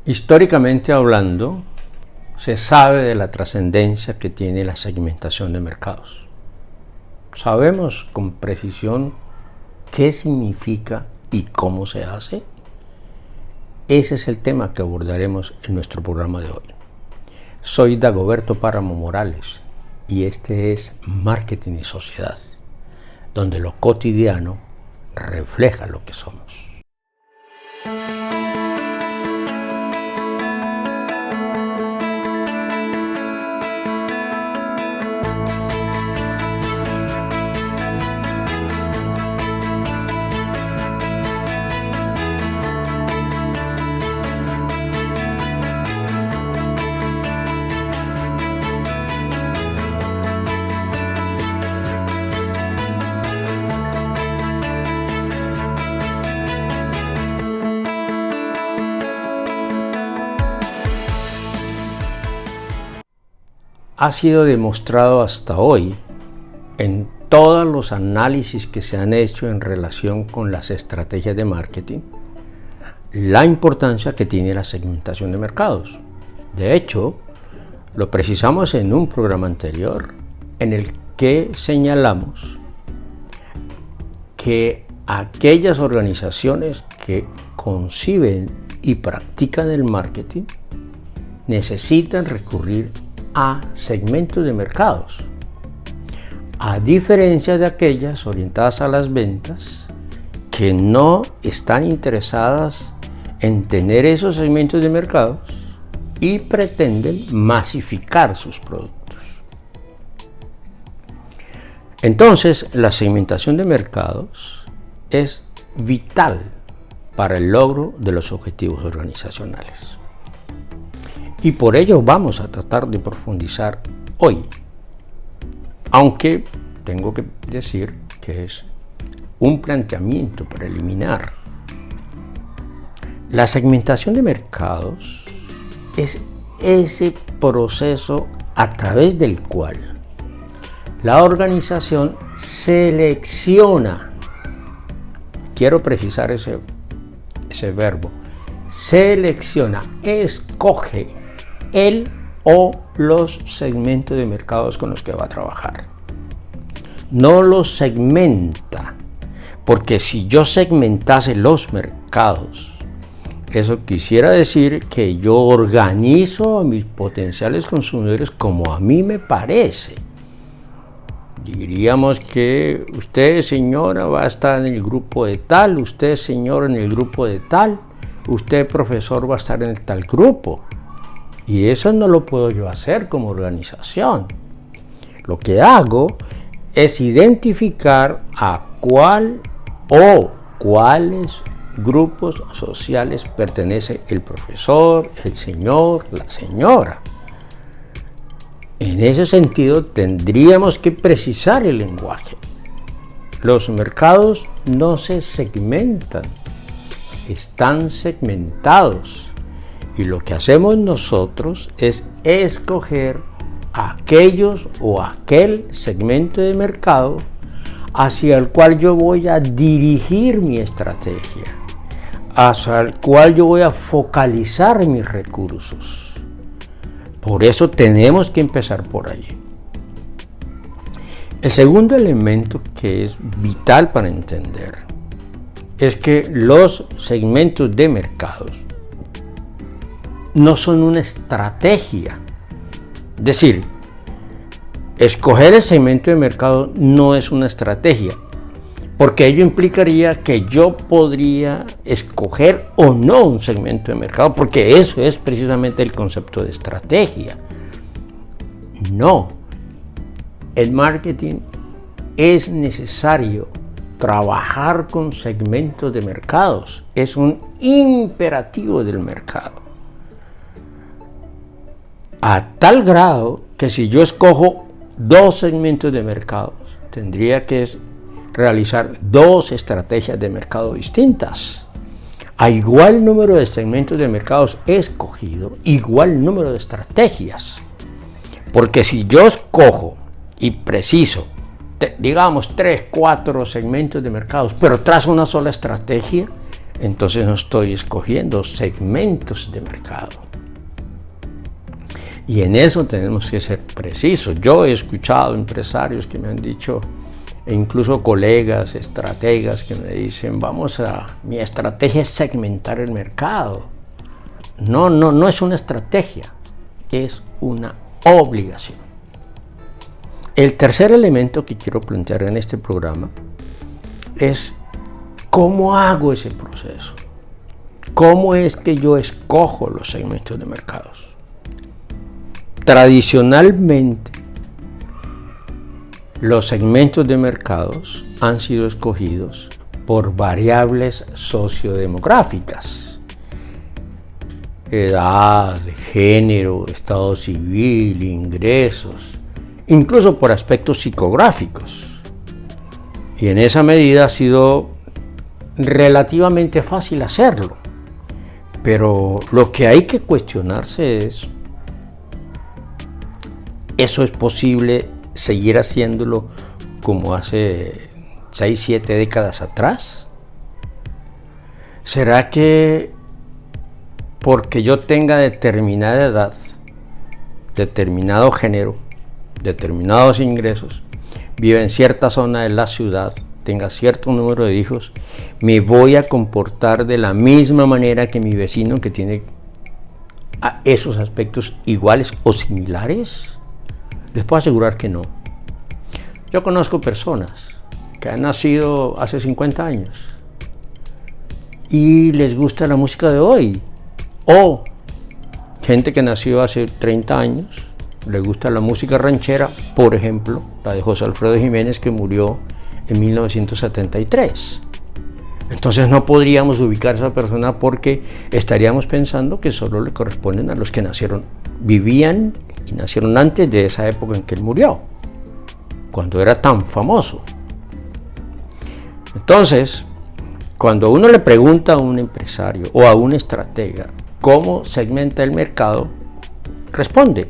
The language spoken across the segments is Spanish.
Históricamente hablando, se sabe de la trascendencia que tiene la segmentación de mercados. ¿Sabemos con precisión qué significa y cómo se hace? Ese es el tema que abordaremos en nuestro programa de hoy. Soy Dagoberto Páramo Morales y este es Marketing y Sociedad, donde lo cotidiano refleja lo que somos. Ha sido demostrado hasta hoy en todos los análisis que se han hecho en relación con las estrategias de marketing la importancia que tiene la segmentación de mercados. De hecho, lo precisamos en un programa anterior en el que señalamos que aquellas organizaciones que conciben y practican el marketing necesitan recurrir a segmentos de mercados, a diferencia de aquellas orientadas a las ventas que no están interesadas en tener esos segmentos de mercados y pretenden masificar sus productos. Entonces, la segmentación de mercados es vital para el logro de los objetivos organizacionales. Y por ello vamos a tratar de profundizar hoy, aunque tengo que decir que es un planteamiento preliminar. La segmentación de mercados es ese proceso a través del cual la organización selecciona, quiero precisar ese verbo, selecciona, escoge el o los segmentos de mercados con los que va a trabajar. No los segmenta, porque si yo segmentase los mercados, eso quisiera decir que yo organizo a mis potenciales consumidores como a mí me parece. Diríamos que usted, señora, va a estar en el grupo de tal, usted, señor, en el grupo de tal, usted, profesor, va a estar en el tal grupo. Y eso no lo puedo yo hacer como organización. Lo que hago es identificar a cuál o cuáles grupos sociales pertenece el profesor, el señor, la señora. En ese sentido, tendríamos que precisar el lenguaje. Los mercados no se segmentan, están segmentados. Y lo que hacemos nosotros es escoger aquellos o aquel segmento de mercado hacia el cual yo voy a dirigir mi estrategia, hacia el cual yo voy a focalizar mis recursos. Por eso tenemos que empezar por ahí. El segundo elemento que es vital para entender es que los segmentos de mercados no son una estrategia. Es decir, escoger el segmento de mercado no es una estrategia, porque ello implicaría que yo podría escoger o no un segmento de mercado, porque eso es precisamente el concepto de estrategia. No, el marketing es necesario trabajar con segmentos de mercados, es un imperativo del mercado. A tal grado que si yo escojo dos segmentos de mercados, tendría que realizar dos estrategias de mercado distintas. A igual número de segmentos de mercados escogido, igual número de estrategias. Porque si yo escojo y preciso, digamos 3, 4 segmentos de mercados, pero trazo una sola estrategia, entonces no estoy escogiendo segmentos de mercado. Y en eso tenemos que ser precisos. Yo he escuchado empresarios que me han dicho, e incluso colegas, estrategas que me dicen, mi estrategia es segmentar el mercado. No es una estrategia, es una obligación. El tercer elemento que quiero plantear en este programa es cómo hago ese proceso. ¿Cómo es que yo escojo los segmentos de mercados? Tradicionalmente, los segmentos de mercados han sido escogidos por variables sociodemográficas: edad, género, estado civil, ingresos, incluso por aspectos psicográficos. Y en esa medida ha sido relativamente fácil hacerlo. Pero lo que hay que cuestionarse es, ¿eso es posible seguir haciéndolo como hace 6, 7 décadas atrás? ¿Será que porque yo tenga determinada edad, determinado género, determinados ingresos, viva en cierta zona de la ciudad, tenga cierto número de hijos, me voy a comportar de la misma manera que mi vecino que tiene esos aspectos iguales o similares? Les puedo asegurar que no. Yo conozco personas que han nacido hace 50 años y les gusta la música de hoy, o gente que nació hace 30 años, le gusta la música ranchera, por ejemplo, la de José Alfredo Jiménez, que murió en 1973. Entonces no podríamos ubicar a esa persona porque estaríamos pensando que solo le corresponden a los que vivían y nacieron antes de esa época en que él murió, cuando era tan famoso. Entonces, cuando uno le pregunta a un empresario o a un estratega cómo segmenta el mercado, responde: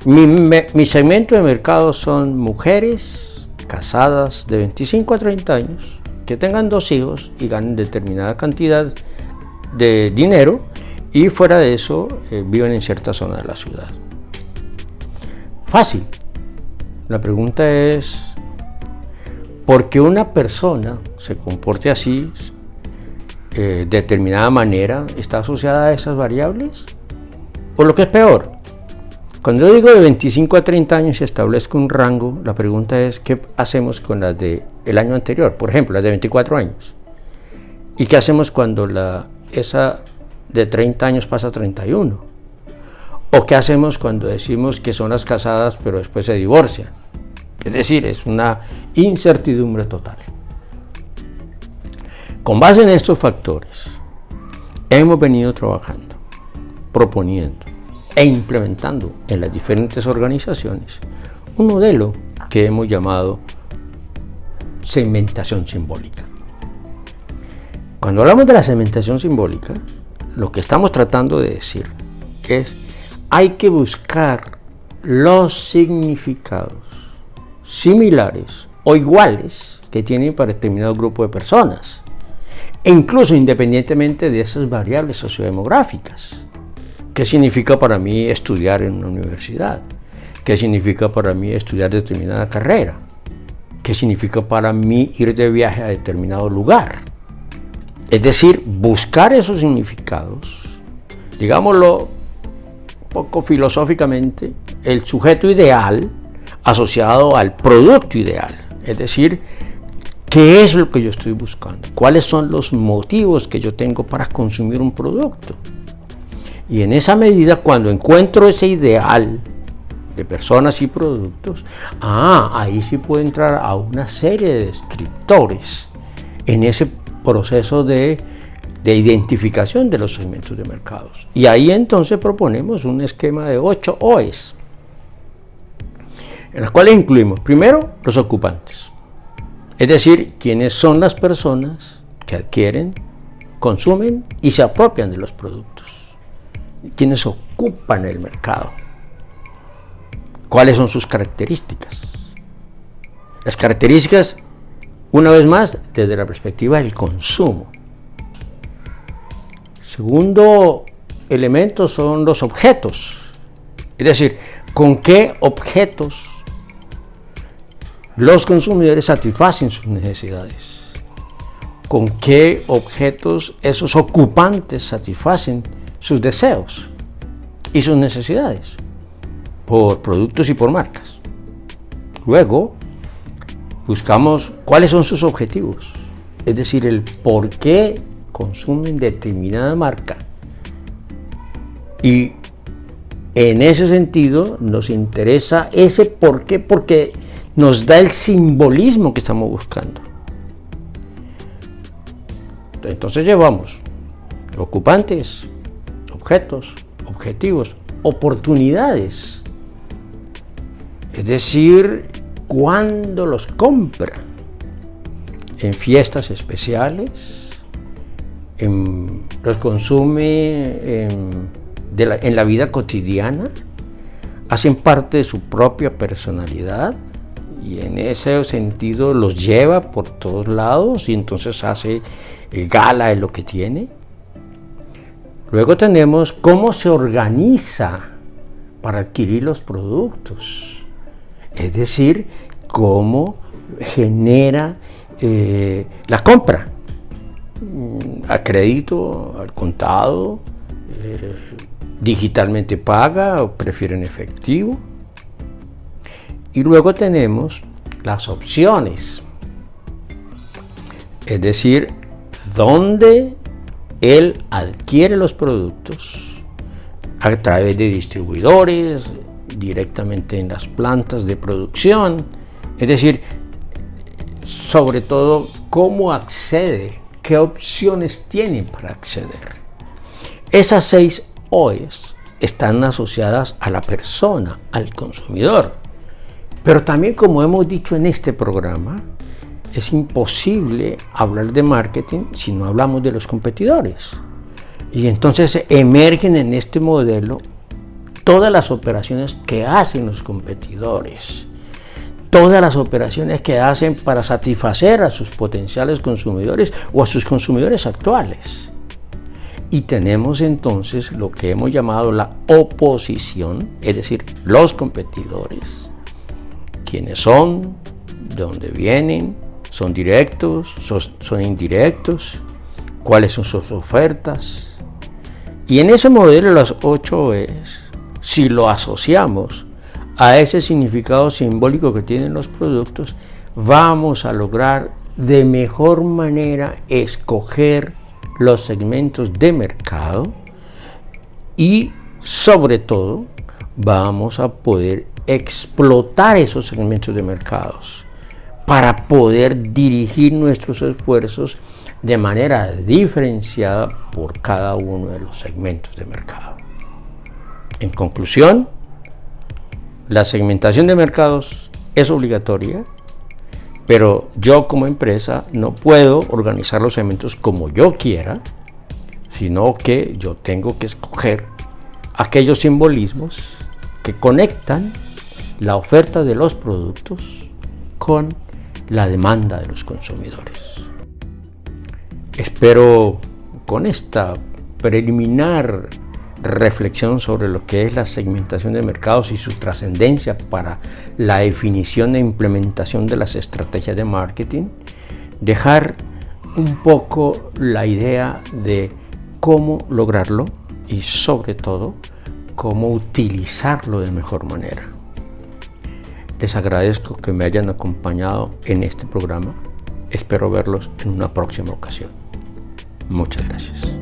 mi segmento de mercado son mujeres casadas de 25 a 30 años, que tengan 2 hijos y ganen determinada cantidad de dinero, y fuera de eso viven en cierta zona de la ciudad. Fácil. La pregunta es, ¿por qué una persona se comporte así, de determinada manera, está asociada a esas variables? O lo que es peor, cuando yo digo de 25 a 30 años y establezco un rango, la pregunta es, ¿qué hacemos con las del año anterior? Por ejemplo, las de 24 años. ¿Y qué hacemos cuando esa de 30 años pasa a 31? ¿O qué hacemos cuando decimos que son las casadas pero después se divorcian? Es decir, es una incertidumbre total. Con base en estos factores, hemos venido trabajando, proponiendo e implementando en las diferentes organizaciones un modelo que hemos llamado segmentación simbólica. Cuando hablamos de la segmentación simbólica, lo que estamos tratando de decir es: hay que buscar los significados similares o iguales que tienen para determinado grupo de personas, e incluso independientemente de esas variables sociodemográficas. ¿Qué significa para mí estudiar en una universidad? ¿Qué significa para mí estudiar determinada carrera? ¿Qué significa para mí ir de viaje a determinado lugar? Es decir, buscar esos significados, digámoslo un poco filosóficamente, el sujeto ideal asociado al producto ideal. Es decir, ¿qué es lo que yo estoy buscando? ¿Cuáles son los motivos que yo tengo para consumir un producto? Y en esa medida, cuando encuentro ese ideal de personas y productos, ahí sí puedo entrar a una serie de descriptores en ese proceso de identificación de los segmentos de mercados. Y ahí entonces proponemos un esquema de 8 OEs, en las cuales incluimos primero los ocupantes, es decir, quiénes son las personas que adquieren, consumen y se apropian de los productos, quiénes ocupan el mercado, cuáles son sus características. Las características, una vez más, desde la perspectiva del consumo. Segundo elemento son los objetos. Es decir, con qué objetos los consumidores satisfacen sus necesidades. Con qué objetos esos ocupantes satisfacen sus deseos y sus necesidades, por productos y por marcas. Luego, buscamos cuáles son sus objetivos, es decir, el por qué consumen determinada marca. Y en ese sentido nos interesa ese por qué, porque nos da el simbolismo que estamos buscando. Entonces llevamos ocupantes, objetos, objetivos, oportunidades. Es decir, cuándo los compra. En fiestas especiales, los consume en la vida cotidiana, hacen parte de su propia personalidad y en ese sentido los lleva por todos lados y entonces hace gala de lo que tiene. Luego tenemos cómo se organiza para adquirir los productos, es decir, cómo genera la compra, a crédito, al contado, digitalmente paga o prefiere en efectivo. Y luego tenemos las opciones, es decir, dónde él adquiere los productos a través de distribuidores, directamente en las plantas de producción, es decir, sobre todo cómo accede, qué opciones tiene para acceder. Esas 6 OEs están asociadas a la persona, al consumidor. Pero también, como hemos dicho en este programa, es imposible hablar de marketing si no hablamos de los competidores. Y entonces emergen en este modelo todas las operaciones que hacen los competidores, todas las operaciones que hacen para satisfacer a sus potenciales consumidores o a sus consumidores actuales. Y tenemos entonces lo que hemos llamado la oposición, es decir, los competidores. ¿Quiénes son? ¿De dónde vienen? ¿Son directos? ¿Son indirectos? ¿Cuáles son sus ofertas? Y en ese modelo, las 8 OEs, si lo asociamos a ese significado simbólico que tienen los productos, vamos a lograr de mejor manera escoger los segmentos de mercado y, sobre todo, vamos a poder explotar esos segmentos de mercados para poder dirigir nuestros esfuerzos de manera diferenciada por cada uno de los segmentos de mercado. En conclusión, la segmentación de mercados es obligatoria, pero yo como empresa no puedo organizar los segmentos como yo quiera, sino que yo tengo que escoger aquellos simbolismos que conectan la oferta de los productos con la demanda de los consumidores. Espero con esta preliminar reflexión sobre lo que es la segmentación de mercados y su trascendencia para la definición e implementación de las estrategias de marketing, dejar un poco la idea de cómo lograrlo y sobre todo cómo utilizarlo de mejor manera. Les agradezco que me hayan acompañado en este programa. Espero verlos en una próxima ocasión. Muchas gracias.